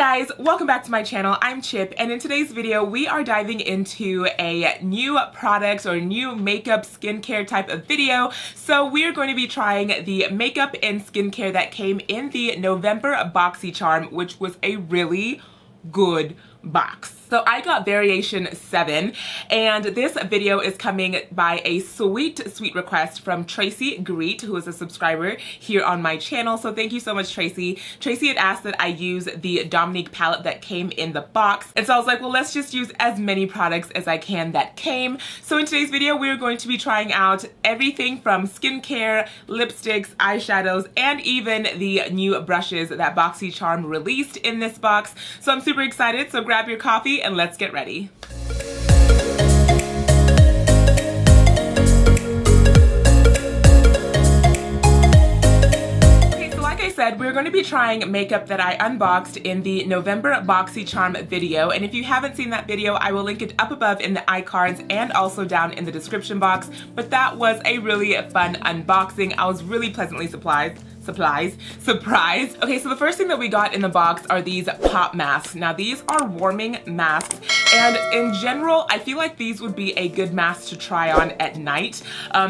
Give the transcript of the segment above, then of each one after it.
guys, welcome back to my channel. I'm Chip, and in today's video we are diving into a new product or new makeup skincare type of video. So we're going to be trying the makeup and skincare that came in the November BoxyCharm, which was a really good box. So I got variation 7, and this video is coming by a sweet request from Tracy Greet, who is a subscriber here on my channel. So thank you so much, Tracy. Tracy had asked that I use the Dominique palette that came in the box, and so I was like, well, let's just use as many products as I can that came. So in today's video, we're going to be trying out everything from skincare, lipsticks, eyeshadows, and even the new brushes that BoxyCharm released in this box. So I'm super excited. So grab your coffee and let's get ready. We're going to be trying makeup that I unboxed in the November BoxyCharm video, and if you haven't seen that video, I will link it up above in the iCards and also down in the description box. But that was a really fun unboxing. I was really pleasantly surprised. Okay, so the first thing that we got in the box are these pop masks. Now these are warming masks, and in general I feel like these would be a good mask to try on at night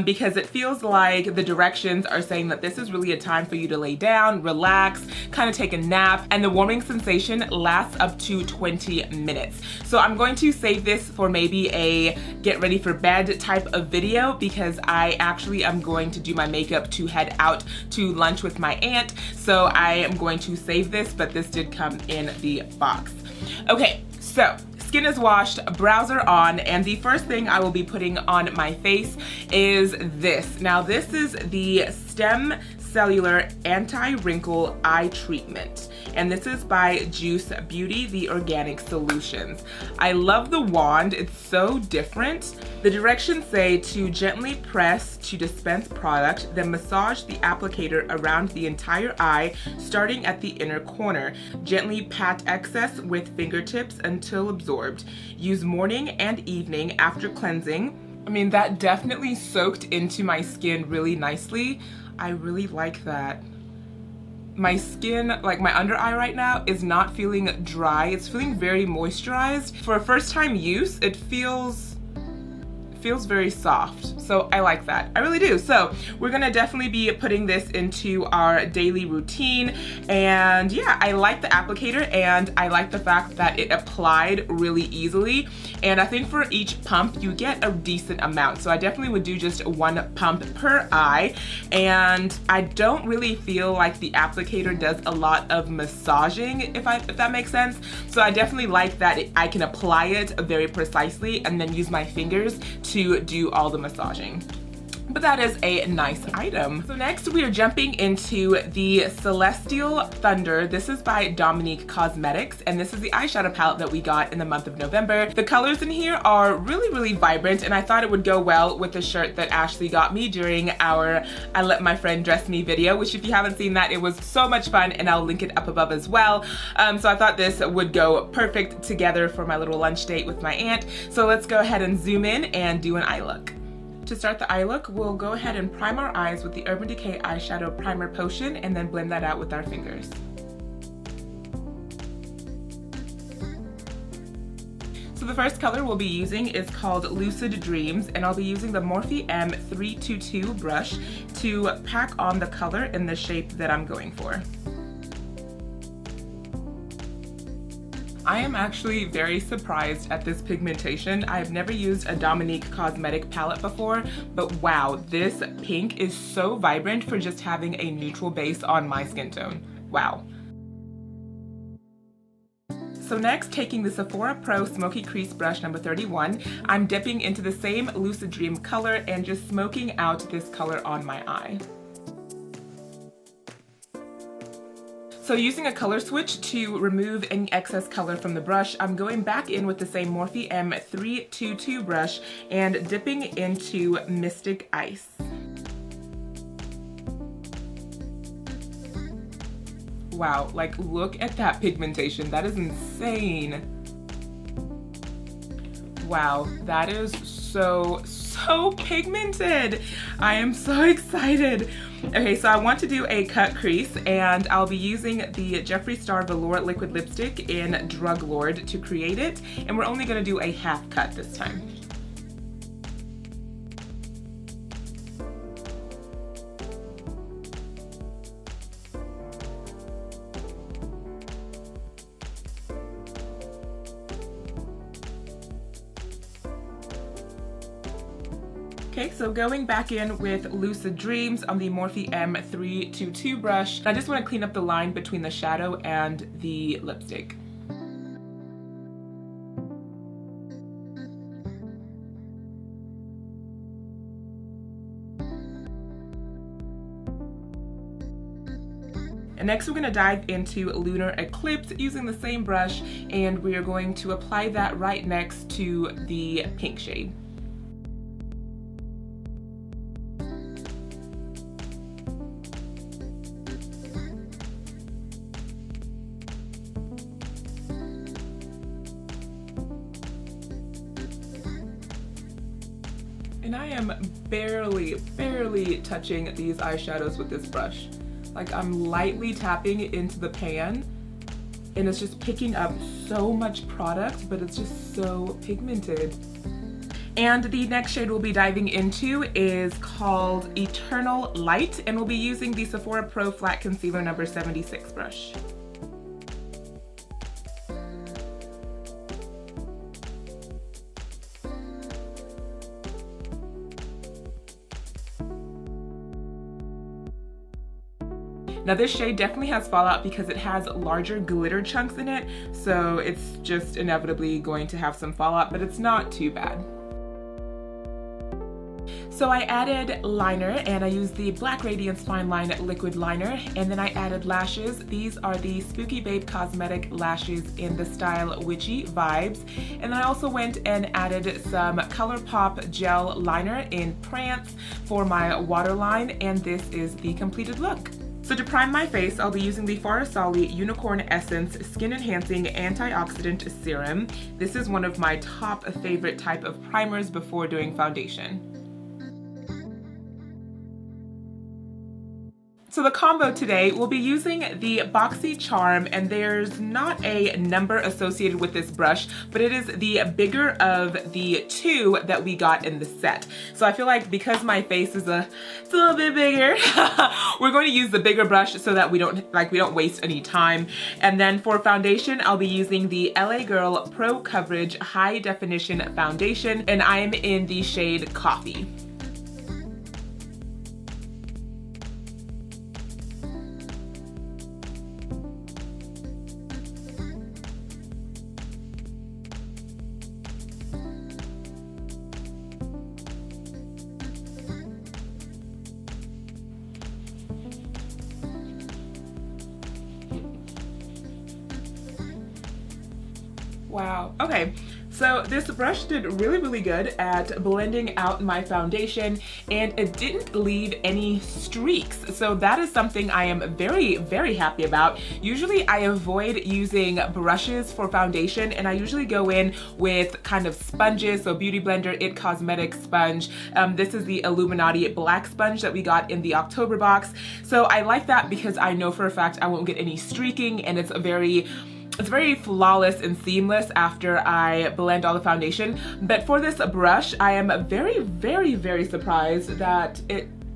because it feels like the directions are saying that this is really a time for you to lay down, relax, kind of take a nap, and the warming sensation lasts up to 20 minutes. So I'm going to save this for maybe a get ready for bed type of video because I actually am going to do my makeup to head out to lunch with my aunt, so I am going to save this, but this did come in the box. Okay, so skin is washed, brows are on, and the first thing I will be putting on my face is this. Now this is the Stem Cellular Anti-Wrinkle Eye Treatment, and this is by Juice Beauty, the organic solutions. I love the wand, it's so different. The directions say to gently press to dispense product, then massage the applicator around the entire eye, starting at the inner corner. Gently pat excess with fingertips until absorbed. Use morning and evening after cleansing. I mean, that definitely soaked into my skin really nicely. I really like that. My skin, like my under eye right now, is not feeling dry. It's feeling very moisturized. For a first time use, it feels very soft. So I like that. I really do. So we're gonna definitely be putting this into our daily routine. And yeah, I like the applicator, and I like the fact that it applied really easily. And I think for each pump, you get a decent amount. So I definitely would do just one pump per eye. And I don't really feel like the applicator does a lot of massaging, if that makes sense. So I definitely like that I can apply it very precisely and then use my fingers to do all the massaging. But that is a nice item. So next we are jumping into the Celestial Thunder. This is by Dominique Cosmetics, and this is the eyeshadow palette that we got in the month of November. The colors in here are really vibrant, and I thought it would go well with the shirt that Ashley got me during our I Let My Friend Dress Me video, which if you haven't seen that, it was so much fun, and I'll link it up above as well. So I thought this would go perfect together for my little lunch date with my aunt. So let's go ahead and zoom in and do an eye look. To start the eye look, we'll go ahead and prime our eyes with the Urban Decay Eyeshadow Primer Potion and then blend that out with our fingers. So the first color we'll be using is called Lucid Dreams, and I'll be using the Morphe M322 brush to pack on the color in the shape that I'm going for. I am actually very surprised at this pigmentation. I've never used a Dominique Cosmetic palette before, but wow, this pink is so vibrant for just having a neutral base on my skin tone. Wow. So next, taking the Sephora Pro Smoky Crease Brush number 31, I'm dipping into the same Lucid Dream color and just smoking out this color on my eye. So using a color switch to remove any excess color from the brush, I'm going back in with the same Morphe M322 brush and dipping into Mystic Ice. Wow, like look at that pigmentation, that is insane. Wow, that is so pigmented. I am so excited. Okay, so I want to do a cut crease, and I'll be using the Jeffree Star Velour Liquid Lipstick in Drug Lord to create it, and we're only going to do a half cut this time. Okay, so going back in with Lucid Dreams on the Morphe M322 brush, I just want to clean up the line between the shadow and the lipstick. And next we're going to dive into Lunar Eclipse using the same brush, and we are going to apply that right next to the pink shade. And I am barely touching these eyeshadows with this brush. Like, I'm lightly tapping into the pan and it's just picking up so much product, but it's just so pigmented. And the next shade we'll be diving into is called Eternal Light, and we'll be using the Sephora Pro Flat Concealer number 76 brush. Now this shade definitely has fallout because it has larger glitter chunks in it, so it's just inevitably going to have some fallout, but it's not too bad. So I added liner, and I used the Black Radiance Fine Line Liquid Liner, and then I added lashes. These are the Spooky Babe Cosmetic lashes in the style Witchy Vibes. And then I also went and added some ColourPop Gel Liner in Prance for my waterline, and this is the completed look. So to prime my face, I'll be using the Farasali Unicorn Essence Skin Enhancing Antioxidant Serum. This is one of my top favorite type of primers before doing foundation. So the combo today, we'll be using the BoxyCharm, and there's not a number associated with this brush, but it is the bigger of the two that we got in the set. So I feel like because my face is it's a little bit bigger, we're going to use the bigger brush so that we don't waste any time. And then for foundation, I'll be using the LA Girl Pro Coverage High Definition Foundation, and I am in the shade Coffee. Wow, okay. So this brush did really good at blending out my foundation, and it didn't leave any streaks. So that is something I am very happy about. Usually I avoid using brushes for foundation, and I usually go in with kind of sponges. So Beauty Blender It Cosmetics sponge. This is the Illuminati black sponge that we got in the October box. So I like that because I know for a fact I won't get any streaking, and it's very flawless and seamless after I blend all the foundation. But for this brush, I am very surprised that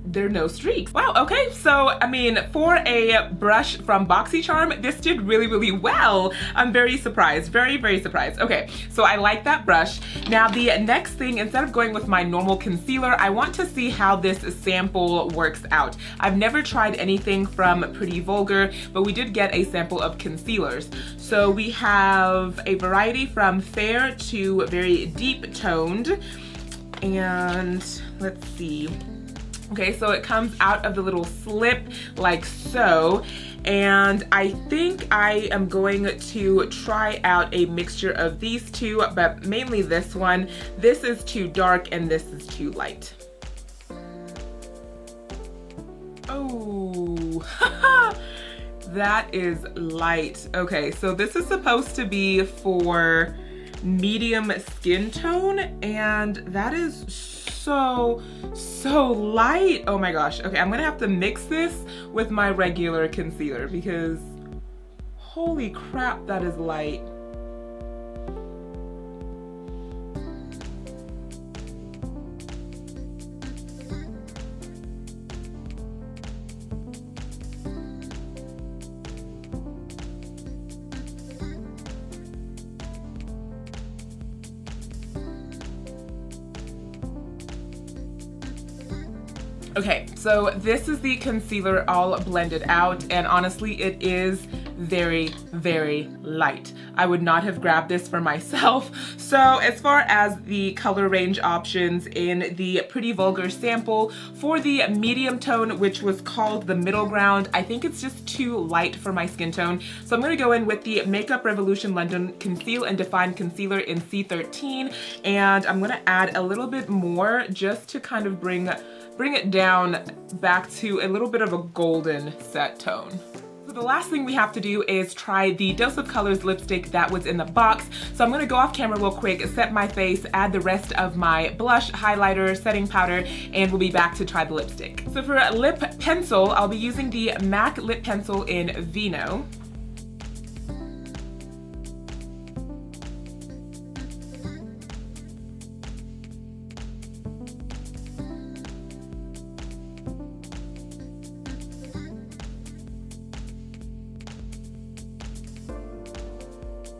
there are no streaks. Wow, okay, so I mean, for a brush from BoxyCharm, this did really well. I'm very surprised, very surprised. Okay, so I like that brush. Now the next thing, instead of going with my normal concealer, I want to see how this sample works out. I've never tried anything from Pretty Vulgar, but we did get a sample of concealers. So we have a variety from fair to very deep toned, and let's see. Okay, so it comes out of the little slip like so, and I think I am going to try out a mixture of these two, but mainly this one. This is too dark and this is too light. Oh, that is light. Okay, so this is supposed to be for medium skin tone, and that is so light. Oh my gosh. Okay, I'm gonna have to mix this with my regular concealer because holy crap, that is light. Okay, so this is the concealer all blended out, and honestly it is very light. I would not have grabbed this for myself. So as far as the color range options in the Pretty Vulgar sample, for the medium tone, which was called the middle ground, I think it's just too light for my skin tone. So I'm gonna go in with the Makeup Revolution London Conceal and Define Concealer in C13, and I'm gonna add a little bit more just to kind of bring it down back to a little bit of a golden set tone. So the last thing we have to do is try the Dose of Colors lipstick that was in the box. So I'm gonna go off camera real quick, set my face, add the rest of my blush, highlighter, setting powder, and we'll be back to try the lipstick. So for a lip pencil, I'll be using the MAC lip pencil in Vino.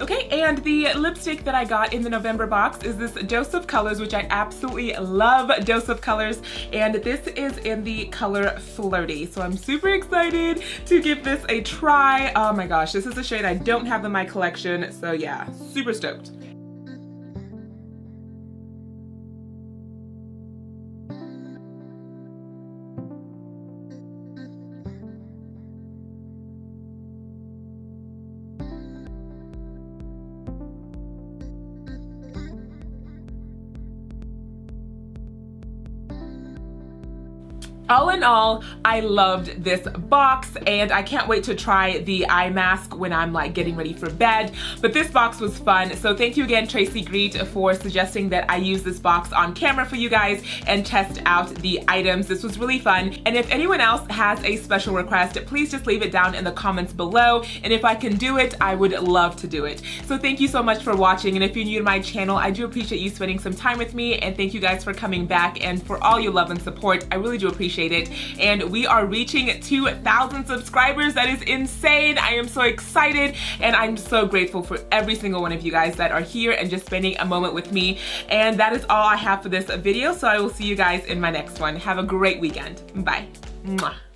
Okay, and the lipstick that I got in the November box is this Dose of Colors, which I absolutely love Dose of Colors, and this is in the color Flirty. So I'm super excited to give this a try. Oh my gosh, this is a shade I don't have in my collection, so yeah, super stoked. All in all, I loved this box, and I can't wait to try the eye mask when I'm like getting ready for bed. But this box was fun, so thank you again, Tracy Greet, for suggesting that I use this box on camera for you guys and test out the items. This was really fun, and if anyone else has a special request, please just leave it down in the comments below, and if I can do it, I would love to do it. So thank you so much for watching, and if you're new to my channel, I do appreciate you spending some time with me, and thank you guys for coming back and for all your love and support. I really do appreciate it. And we are reaching 2,000 subscribers. That is insane. I am so excited, and I'm so grateful for every single one of you guys that are here and just spending a moment with me. And that is all I have for this video, so I will see you guys in my next one. Have a great weekend. Bye. Mwah.